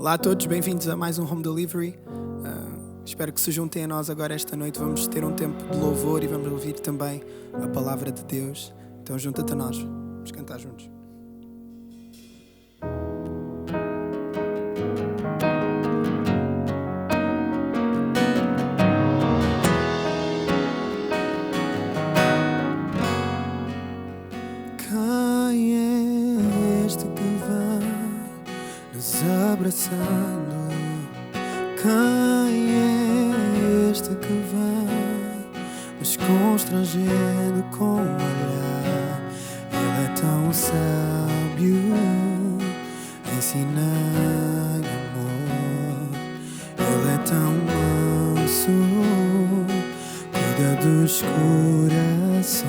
Olá a todos, bem-vindos a mais um Home Delivery. Espero que se juntem a nós agora esta noite. Vamos ter um tempo de louvor e vamos ouvir também a palavra de Deus. Então junta-te a nós, vamos cantar juntos. Quem é este que vai nos abraçando? Quem é este que vai nos constrangendo com o olhar? Ele é tão sábio, ensina em amor. Ele é tão manso, cuida dos corações.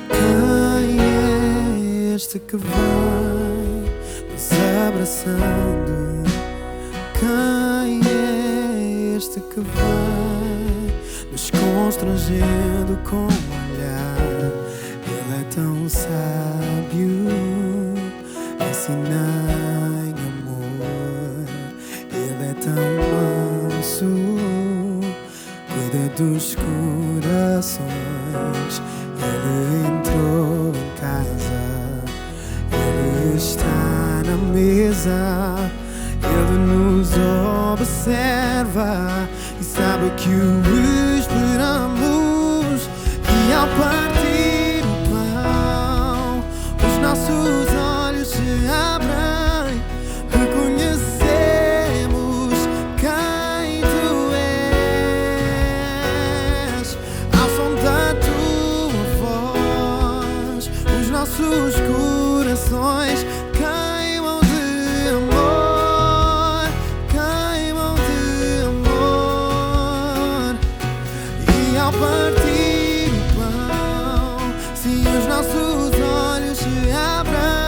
Quem é este que vai nos abraçando? Quem é este que vai nos constrangendo com o olhar? Ele é tão sábio, ensina em amor. Ele é tão manso, cuida dos corações. Ele entrou em casa, Ele está na mesa, Ele nos observa e sabe que o esperamos. E ao partir o pão, os nossos olhos se abrem, reconhecemos quem Tu és. Ao som da Tua voz, os nossos corações queimam de amor, queimam de amor. E ao partir o pão, se os nossos olhos se abrem,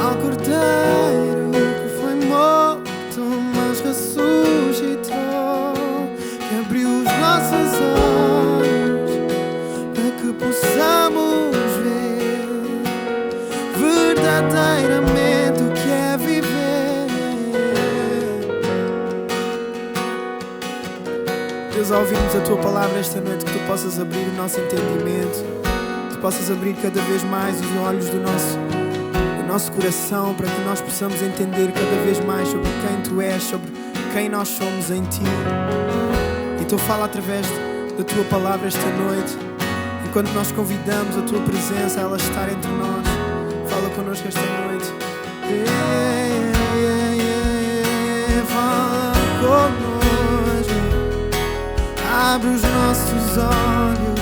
ao Cordeiro que foi morto, mas ressuscitou, que abriu os nossos olhos para que possamos ver verdadeiramente o que é viver. Deus, ao ouvirmos a Tua palavra esta noite, que Tu possas abrir o nosso entendimento, que Tu possas abrir cada vez mais os olhos do nosso coração, para que nós possamos entender cada vez mais sobre quem Tu és, sobre quem nós somos em Ti. Então fala através da Tua palavra esta noite, enquanto nós convidamos a Tua presença a ela estar entre nós. Fala connosco esta noite. Fala connosco, abre os nossos olhos.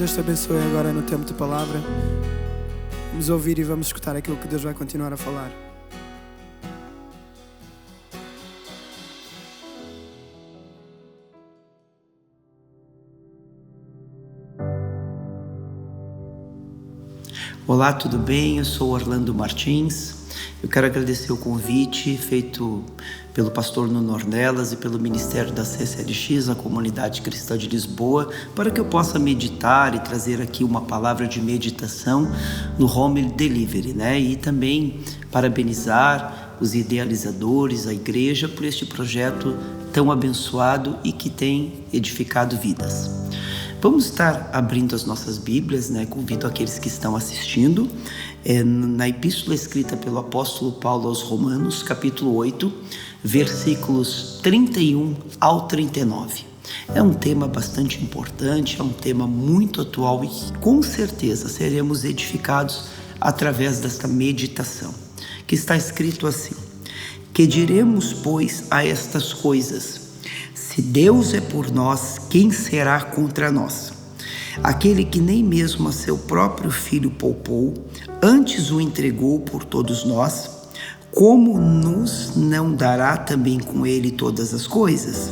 Deus te abençoe agora no tempo de palavra. Vamos ouvir e vamos escutar aquilo que Deus vai continuar a falar. Olá, tudo bem? Eu sou Orlando Martins. Eu quero agradecer o convite feito pelo pastor Nuno Ornelas e pelo Ministério da CCLX, a Comunidade Cristã de Lisboa, para que eu possa meditar e trazer aqui uma palavra de meditação no Home Delivery, E também parabenizar os idealizadores, a igreja, por este projeto tão abençoado e que tem edificado vidas. Vamos estar abrindo as nossas Bíblias, Convido aqueles que estão assistindo, na epístola escrita pelo apóstolo Paulo aos Romanos, capítulo 8, versículos 31 ao 39. É um tema bastante importante, é um tema muito atual e com certeza seremos edificados através desta meditação, que está escrito assim: que diremos, pois, a estas coisas? Se Deus é por nós, quem será contra nós? Aquele que nem mesmo a seu próprio Filho poupou, antes o entregou por todos nós, como nos não dará também com ele todas as coisas?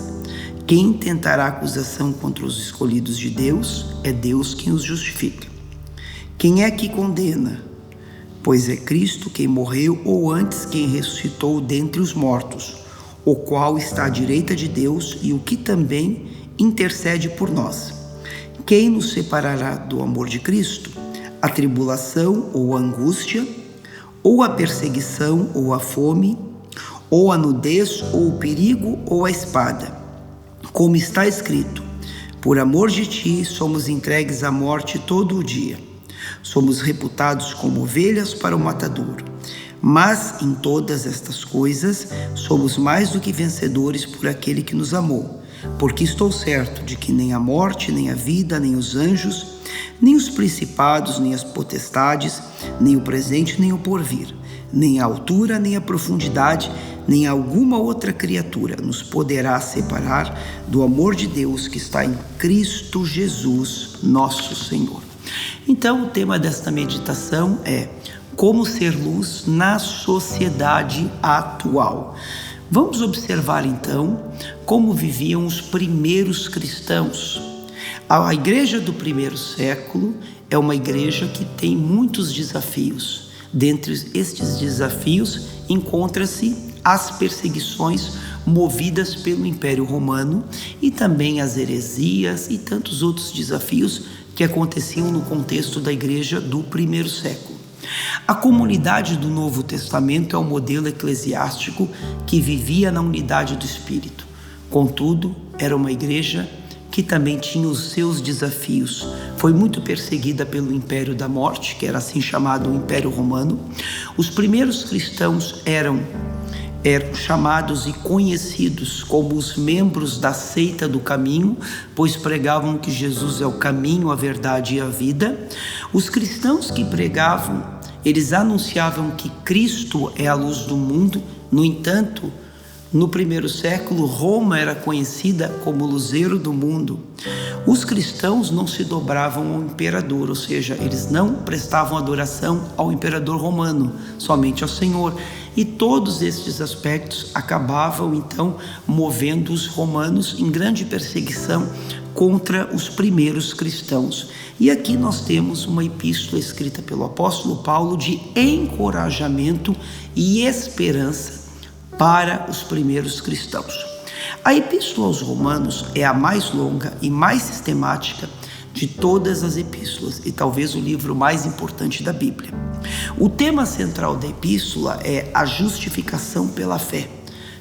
Quem tentará acusação contra os escolhidos de Deus? É Deus quem os justifica. Quem é que condena? Pois é Cristo quem morreu, ou antes quem ressuscitou dentre os mortos, o qual está à direita de Deus e o que também intercede por nós. Quem nos separará do amor de Cristo? A tribulação ou a angústia, ou a perseguição ou a fome, ou a nudez ou o perigo ou a espada? Como está escrito: por amor de ti somos entregues à morte todo o dia. Somos reputados como ovelhas para o matadouro. Mas em todas estas coisas somos mais do que vencedores por aquele que nos amou. Porque estou certo de que nem a morte, nem a vida, nem os anjos, nem os principados, nem as potestades, nem o presente, nem o porvir, nem a altura, nem a profundidade, nem alguma outra criatura nos poderá separar do amor de Deus que está em Cristo Jesus, nosso Senhor. Então, o tema desta meditação é como ser luz na sociedade atual. Vamos observar então como viviam os primeiros cristãos. A igreja do primeiro século é uma igreja que tem muitos desafios. Dentre estes desafios, encontra-se as perseguições movidas pelo Império Romano e também as heresias e tantos outros desafios que aconteciam no contexto da igreja do primeiro século. A comunidade do Novo Testamento é o modelo eclesiástico que vivia na unidade do Espírito. Contudo, era uma igreja que também tinha os seus desafios. Foi muito perseguida pelo Império da Morte, que era assim chamado o Império Romano. Os primeiros cristãos eram chamados e conhecidos como os membros da seita do caminho, pois pregavam que Jesus é o caminho, a verdade e a vida. Os cristãos que pregavam, eles anunciavam que Cristo é a luz do mundo. No entanto, no primeiro século, Roma era conhecida como luzeiro do mundo. Os cristãos não se dobravam ao imperador, ou seja, eles não prestavam adoração ao imperador romano, somente ao Senhor. E todos estes aspectos acabavam então movendo os romanos em grande perseguição contra os primeiros cristãos. E aqui nós temos uma epístola escrita pelo apóstolo Paulo de encorajamento e esperança para os primeiros cristãos. A epístola aos Romanos é a mais longa e mais sistemática de todas as epístolas e talvez o livro mais importante da Bíblia. O tema central da epístola é a justificação pela fé,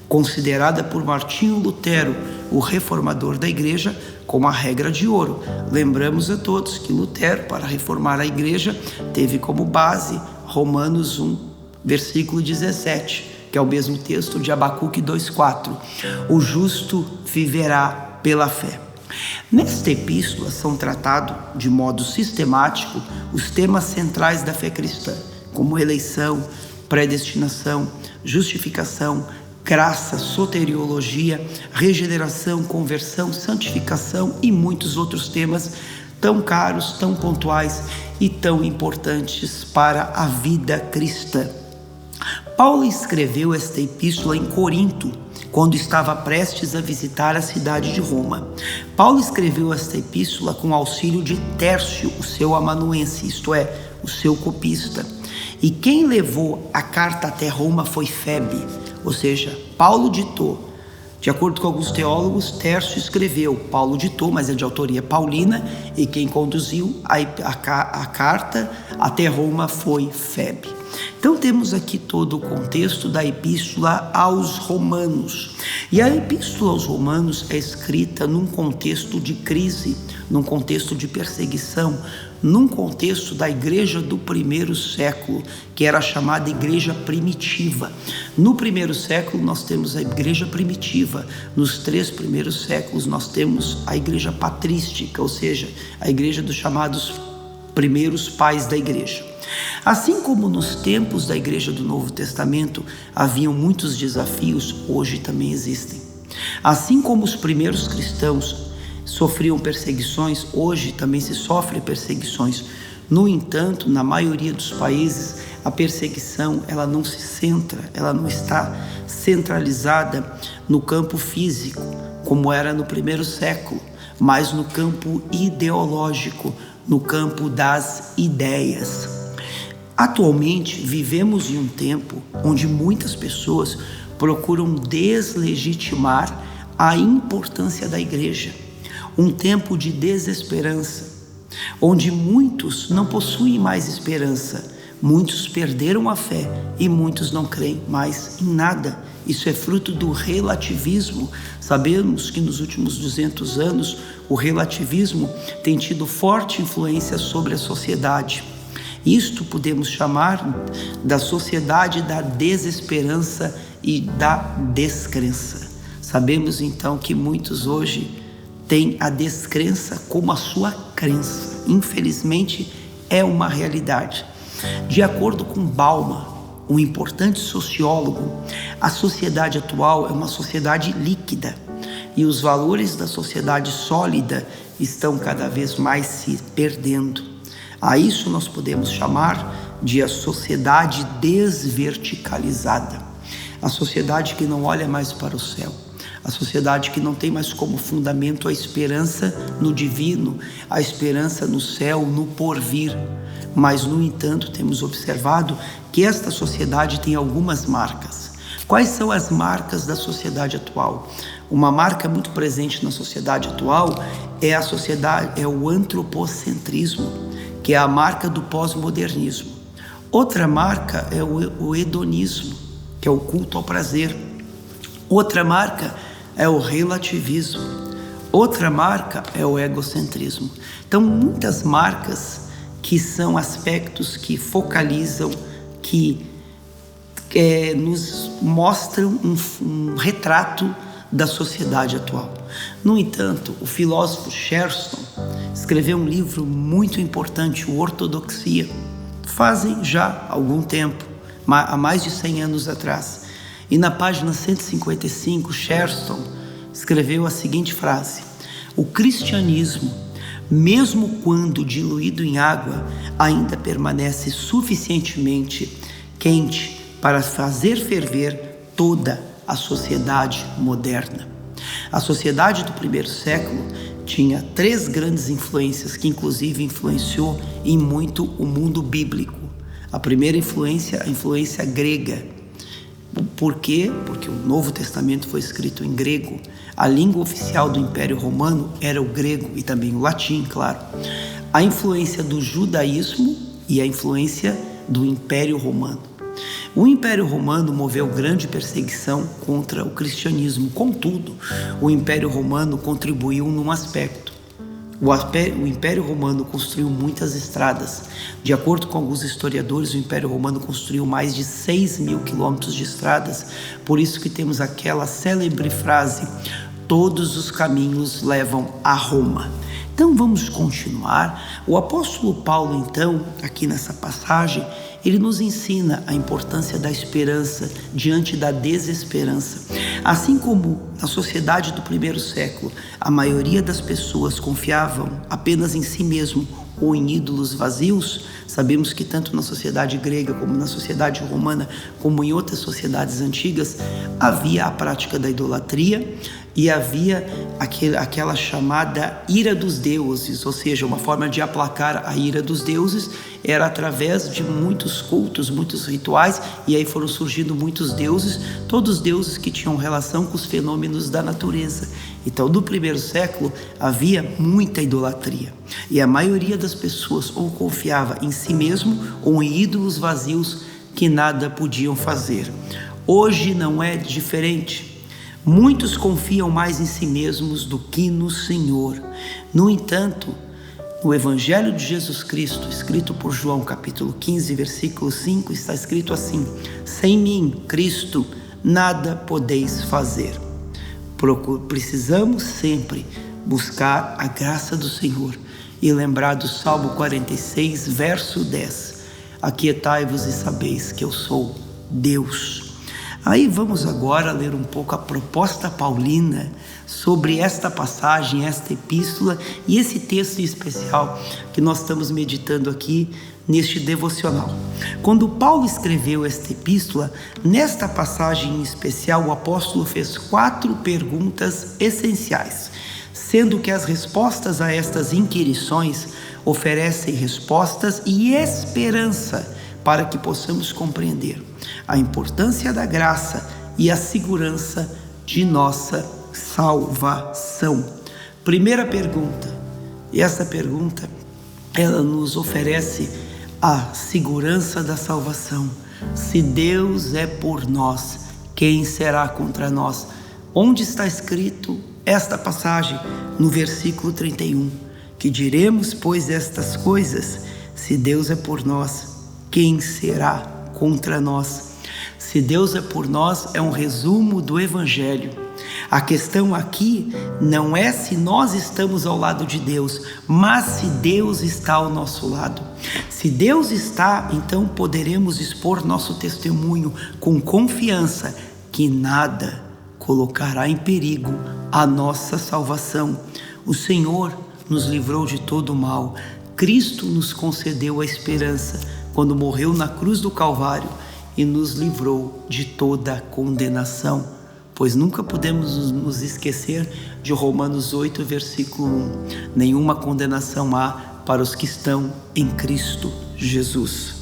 considerada por Martinho Lutero, o reformador da igreja, como a regra de ouro. Lembramos a todos que Lutero, para reformar a igreja, teve como base Romanos 1, versículo 17, que é o mesmo texto de Abacuque 2,4. O justo viverá pela fé. Nesta epístola são tratados de modo sistemático os temas centrais da fé cristã, como eleição, predestinação, justificação, graça, soteriologia, regeneração, conversão, santificação e muitos outros temas tão caros, tão pontuais e tão importantes para a vida cristã. Paulo escreveu esta epístola em Corinto, quando estava prestes a visitar a cidade de Roma. Paulo escreveu esta epístola com auxílio de Tércio, o seu amanuense, isto é, o seu copista. E quem levou a carta até Roma foi Febe, ou seja, Paulo ditou. De acordo com alguns teólogos, Tércio escreveu, Paulo ditou, mas é de autoria paulina, e quem conduziu a carta até Roma foi Febe. Então temos aqui todo o contexto da epístola aos Romanos. E a epístola aos Romanos é escrita num contexto de crise, num contexto de perseguição, num contexto da igreja do primeiro século, que era chamada igreja primitiva. No primeiro século nós temos a igreja primitiva, nos 3 primeiros séculos nós temos a igreja patrística, ou seja, a igreja dos chamados primeiros pais da igreja. Assim como nos tempos da igreja do Novo Testamento haviam muitos desafios, hoje também existem. Assim como os primeiros cristãos sofriam perseguições, hoje também se sofre perseguições. No entanto, na maioria dos países, a perseguição ela não se centra, ela não está centralizada no campo físico, como era no primeiro século, mas no campo ideológico, no campo das ideias. Atualmente, vivemos em um tempo onde muitas pessoas procuram deslegitimar a importância da igreja. Um tempo de desesperança, onde muitos não possuem mais esperança, muitos perderam a fé e muitos não creem mais em nada. Isso é fruto do relativismo. Sabemos que nos últimos 200 anos o relativismo tem tido forte influência sobre a sociedade. Isto podemos chamar da sociedade da desesperança e da descrença. Sabemos então que muitos hoje têm a descrença como a sua crença. Infelizmente é uma realidade. De acordo com Bauman, um importante sociólogo, a sociedade atual é uma sociedade líquida e os valores da sociedade sólida estão cada vez mais se perdendo. A isso nós podemos chamar de a sociedade desverticalizada, a sociedade que não olha mais para o céu, A sociedade que não tem mais como fundamento a esperança no divino, a esperança no céu, no porvir. Mas, no entanto, temos observado que esta sociedade tem algumas marcas. Quais são as marcas da sociedade atual? Uma marca muito presente na sociedade atual é o antropocentrismo, que é a marca do pós-modernismo. Outra marca é o hedonismo, que é o culto ao prazer. Outra marca é o relativismo. Outra marca é o egocentrismo. Então, muitas marcas que são aspectos que focalizam, que nos mostram um retrato da sociedade atual. No entanto, o filósofo Chesterton escreveu um livro muito importante, o Ortodoxia, fazem já algum tempo, há mais de 100 anos atrás. E na página 155, Chesterton escreveu a seguinte frase: o cristianismo, mesmo quando diluído em água, ainda permanece suficientemente quente para fazer ferver toda a sociedade moderna. A sociedade do primeiro século tinha 3 grandes influências que inclusive influenciou em muito o mundo bíblico. A primeira influência, a influência grega. Por quê? Porque o Novo Testamento foi escrito em grego. A língua oficial do Império Romano era o grego e também o latim, claro. A influência do judaísmo e a influência do Império Romano. O Império Romano moveu grande perseguição contra o cristianismo. Contudo, o Império Romano contribuiu num aspecto. O Império Romano construiu muitas estradas. De acordo com alguns historiadores, o Império Romano construiu mais de 6.000 quilômetros de estradas. Por isso que temos aquela célebre frase: todos os caminhos levam a Roma. Então vamos continuar. O apóstolo Paulo, então, aqui nessa passagem, ele nos ensina a importância da esperança diante da desesperança. Assim como na sociedade do primeiro século, a maioria das pessoas confiavam apenas em si mesmo ou em ídolos vazios, sabemos que tanto na sociedade grega como na sociedade romana, como em outras sociedades antigas, havia a prática da idolatria e havia aquela chamada ira dos deuses, ou seja, uma forma de aplacar a ira dos deuses era através de muitos cultos, muitos rituais, e aí foram surgindo muitos deuses, todos deuses que tinham relação com os fenômenos da natureza. Então, no primeiro século, havia muita idolatria, e a maioria das pessoas ou confiava em si mesmo ou em ídolos vazios que nada podiam fazer. Hoje não é diferente. Muitos confiam mais em si mesmos do que no Senhor. No entanto, no Evangelho de Jesus Cristo, escrito por João, capítulo 15, versículo 5, está escrito assim: sem mim, Cristo, nada podeis fazer. Precisamos sempre buscar a graça do Senhor e lembrar do Salmo 46, verso 10: aquietai-vos e sabeis que eu sou Deus. Aí vamos agora ler um pouco a proposta paulina sobre esta passagem, esta epístola e esse texto especial que nós estamos meditando aqui neste devocional. Quando Paulo escreveu esta epístola, nesta passagem em especial, o apóstolo fez 4 perguntas essenciais, sendo que as respostas a estas inquirições oferecem respostas e esperança para que possamos compreender a importância da graça e a segurança de nossa salvação. Primeira pergunta, e essa pergunta, ela nos oferece a segurança da salvação. Se Deus é por nós, quem será contra nós? Onde está escrito esta passagem? No versículo 31, que diremos, pois, estas coisas: se Deus é por nós, quem será contra nós? Se Deus é por nós é um resumo do Evangelho. A questão aqui não é se nós estamos ao lado de Deus, mas se Deus está ao nosso lado. Se Deus está, então poderemos expor nosso testemunho com confiança que nada colocará em perigo a nossa salvação. O Senhor nos livrou de todo o mal. Cristo nos concedeu a esperança quando morreu na cruz do Calvário e nos livrou de toda a condenação. pois nunca podemos nos esquecer de Romanos 8, versículo 1. Nenhuma condenação há para os que estão em Cristo Jesus.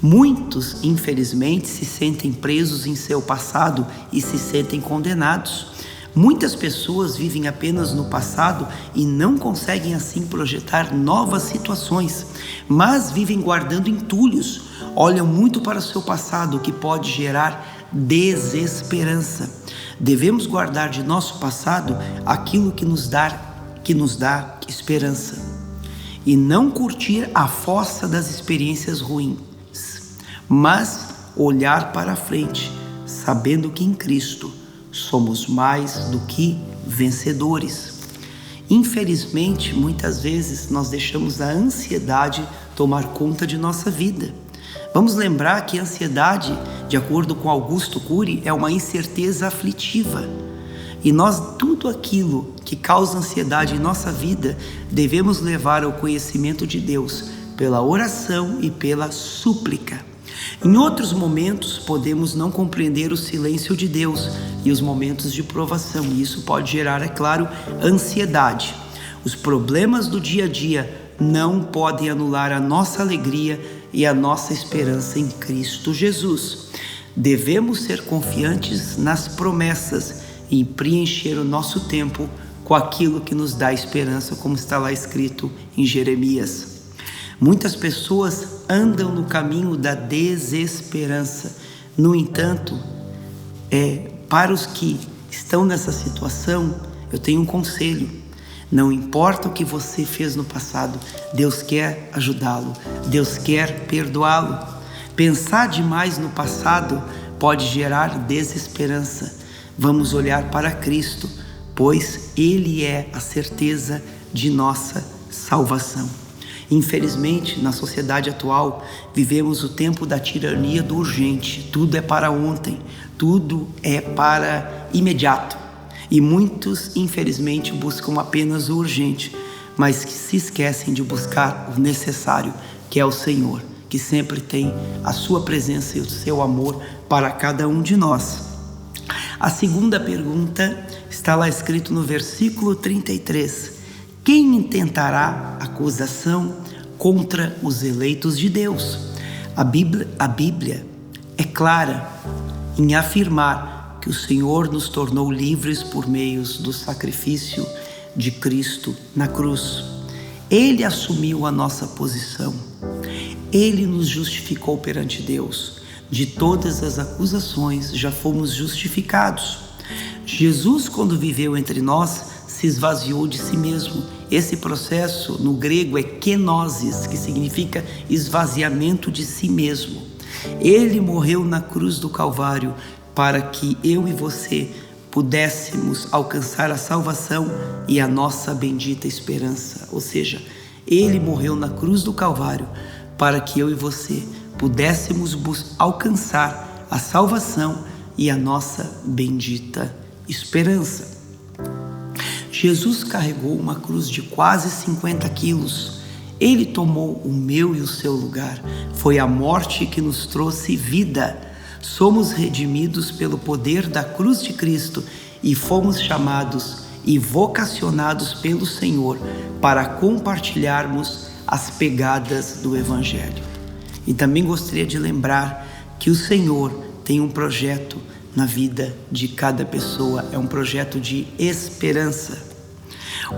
Muitos, infelizmente, se sentem presos em seu passado e se sentem condenados. Muitas pessoas vivem apenas no passado e não conseguem assim projetar novas situações, mas vivem guardando entulhos, olham muito para o seu passado, o que pode gerar desesperança. Devemos guardar de nosso passado aquilo que nos dá esperança e não curtir a fossa das experiências ruins, mas olhar para frente, sabendo que em Cristo somos mais do que vencedores. Infelizmente, muitas vezes nós deixamos a ansiedade tomar conta de nossa vida. Vamos lembrar que a ansiedade, de acordo com Augusto Cury, é uma incerteza aflitiva. E nós, tudo aquilo que causa ansiedade em nossa vida, devemos levar ao conhecimento de Deus, pela oração e pela súplica. Em outros momentos, podemos não compreender o silêncio de Deus e os momentos de provação, e isso pode gerar, é claro, ansiedade. Os problemas do dia a dia não podem anular a nossa alegria e a nossa esperança em Cristo Jesus. Devemos ser confiantes nas promessas e preencher o nosso tempo com aquilo que nos dá esperança, como está lá escrito em Jeremias. Muitas pessoas andam no caminho da desesperança. No entanto, para os que estão nessa situação, eu tenho um conselho. Não importa o que você fez no passado, Deus quer ajudá-lo, Deus quer perdoá-lo. Pensar demais no passado pode gerar desesperança. Vamos olhar para Cristo, pois Ele é a certeza de nossa salvação. Infelizmente, na sociedade atual, vivemos o tempo da tirania do urgente. Tudo é para ontem, tudo é para imediato. E muitos, infelizmente, buscam apenas o urgente, mas que se esquecem de buscar o necessário, que é o Senhor, que sempre tem a sua presença e o seu amor para cada um de nós. A segunda pergunta está lá escrito no versículo 33. Quem intentará acusação contra os eleitos de Deus? A Bíblia é clara em afirmar que o Senhor nos tornou livres por meio do sacrifício de Cristo na cruz. Ele assumiu a nossa posição. Ele nos justificou perante Deus. De todas as acusações já fomos justificados. Jesus, quando viveu entre nós, se esvaziou de si mesmo. Esse processo no grego é kenosis, que significa esvaziamento de si mesmo. Ele morreu na cruz do Calvário para que eu e você pudéssemos alcançar a salvação e a nossa bendita esperança. Ou seja, Ele morreu na cruz do Calvário para que eu e você pudéssemos alcançar a salvação e a nossa bendita esperança. Jesus carregou uma cruz de quase 50 quilos. Ele tomou o meu e o seu lugar. Foi a morte que nos trouxe vida. Somos redimidos pelo poder da cruz de Cristo e fomos chamados e vocacionados pelo Senhor para compartilharmos as pegadas do Evangelho. E também gostaria de lembrar que o Senhor tem um projeto na vida de cada pessoa, é um projeto de esperança.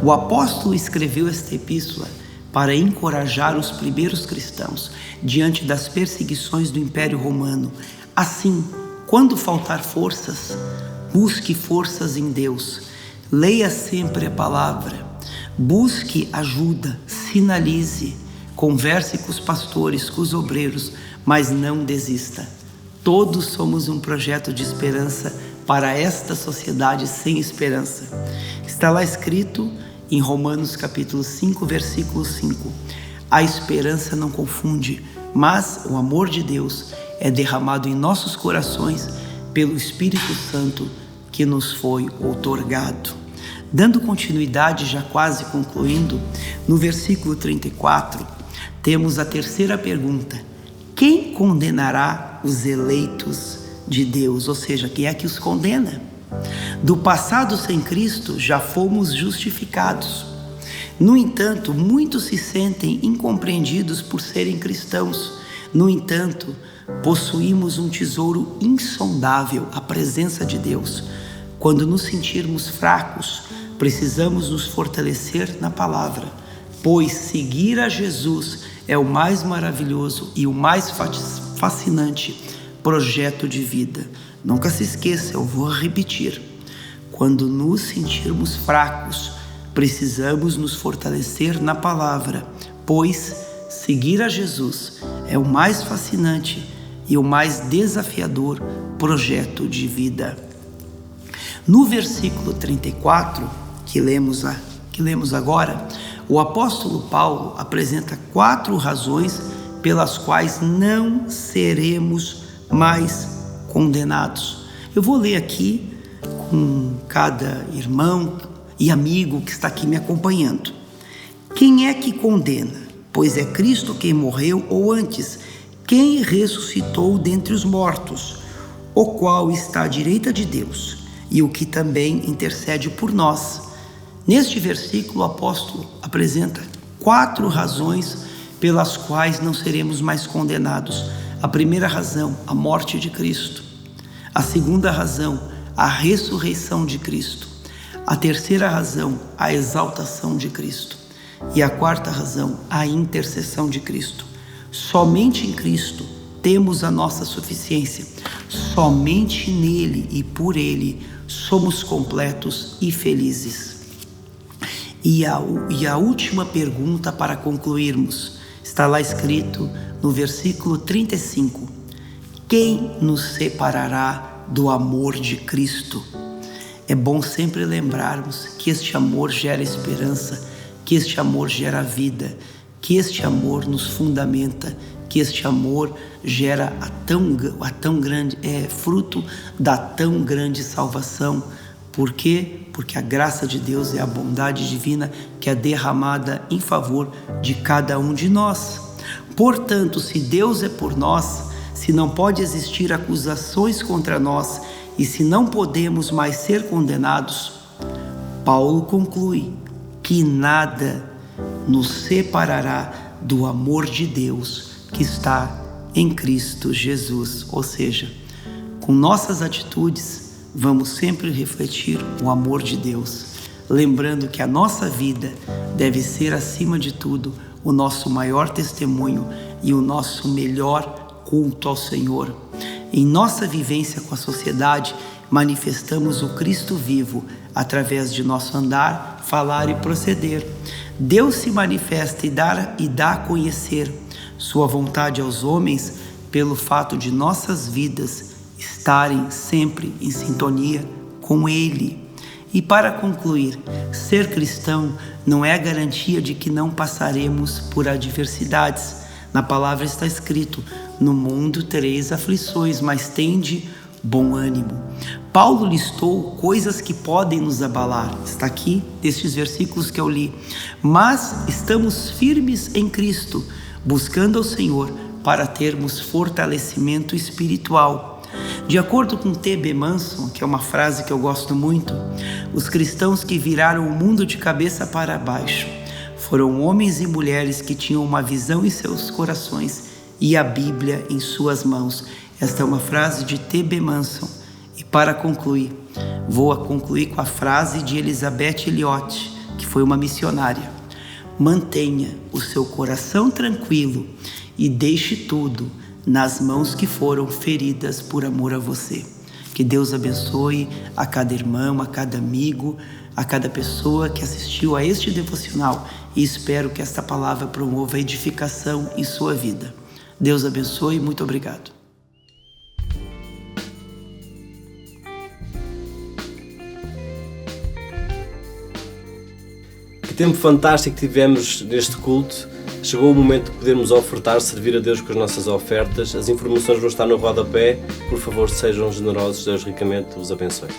O apóstolo escreveu esta epístola para encorajar os primeiros cristãos diante das perseguições do Império Romano. Assim, quando faltar forças, busque forças em Deus. Leia sempre a palavra. Busque ajuda, sinalize, converse com os pastores, com os obreiros, mas não desista. Todos somos um projeto de esperança para esta sociedade sem esperança. Está lá escrito em Romanos capítulo 5, versículo 5. A esperança não confunde, mas o amor de Deus é derramado em nossos corações pelo Espírito Santo que nos foi outorgado. Dando continuidade, já quase concluindo, no versículo 34, temos a terceira pergunta. Quem condenará os eleitos de Deus? Ou seja, quem é que os condena? Do passado sem Cristo já fomos justificados. No entanto, muitos se sentem incompreendidos por serem cristãos. No entanto, possuímos um tesouro insondável, a presença de Deus. Quando nos sentirmos fracos, precisamos nos fortalecer na palavra, pois seguir a Jesus é o mais maravilhoso e o mais fascinante projeto de vida. Nunca se esqueça, eu vou repetir. Quando nos sentirmos fracos, precisamos nos fortalecer na palavra, pois seguir a Jesus é o mais fascinante e o mais desafiador projeto de vida. No versículo 34, que lemos agora, o apóstolo Paulo apresenta 4 razões pelas quais não seremos mais condenados. Eu vou ler aqui com cada irmão e amigo que está aqui me acompanhando. Quem é que condena? Pois é Cristo quem morreu, ou antes, quem ressuscitou dentre os mortos, o qual está à direita de Deus, e o que também intercede por nós. Neste versículo, o apóstolo apresenta 4 razões pelas quais não seremos mais condenados. A primeira razão, a morte de Cristo. A segunda razão, a ressurreição de Cristo. A terceira razão, a exaltação de Cristo. E a quarta razão, a intercessão de Cristo. Somente em Cristo temos a nossa suficiência. Somente nele e por ele somos completos e felizes. E a última pergunta para concluirmos está lá escrito no versículo 35. Quem nos separará do amor de Cristo? É bom sempre lembrarmos que este amor gera esperança, que este amor gera vida, que este amor nos fundamenta, que este amor gera fruto da tão grande salvação. Por quê? Porque a graça de Deus é a bondade divina que é derramada em favor de cada um de nós. Portanto, se Deus é por nós, se não pode existir acusações contra nós e se não podemos mais ser condenados, Paulo conclui que nada nos separará do amor de Deus que está em Cristo Jesus. Ou seja, com nossas atitudes, vamos sempre refletir o amor de Deus, lembrando que a nossa vida deve ser, acima de tudo, o nosso maior testemunho e o nosso melhor culto ao Senhor. Em nossa vivência com a sociedade, manifestamos o Cristo vivo através de nosso andar, falar e proceder. Deus se manifesta e dá a conhecer sua vontade aos homens pelo fato de nossas vidas estarem sempre em sintonia com Ele. E para concluir, ser cristão não é a garantia de que não passaremos por adversidades. Na palavra está escrito: no mundo tereis aflições, mas tende bom ânimo. Paulo listou coisas que podem nos abalar. Está aqui, destes versículos que eu li. Mas estamos firmes em Cristo, buscando ao Senhor para termos fortalecimento espiritual. De acordo com T.B. Manson, que é uma frase que eu gosto muito, os cristãos que viraram o mundo de cabeça para baixo foram homens e mulheres que tinham uma visão em seus corações e a Bíblia em suas mãos. Esta é uma frase de T.B. Manson. E para concluir, vou concluir com a frase de Elizabeth Elliot, que foi uma missionária. Mantenha o seu coração tranquilo e deixe tudo nas mãos que foram feridas por amor a você. Que Deus abençoe a cada irmão, a cada amigo, a cada pessoa que assistiu a este devocional, e espero que esta palavra promova edificação em sua vida. Deus abençoe e muito obrigado. Que tempo fantástico que tivemos neste culto. Chegou o momento de podermos ofertar, servir a Deus com as nossas ofertas. As informações vão estar no rodapé. Por favor, sejam generosos. Deus ricamente os abençoe.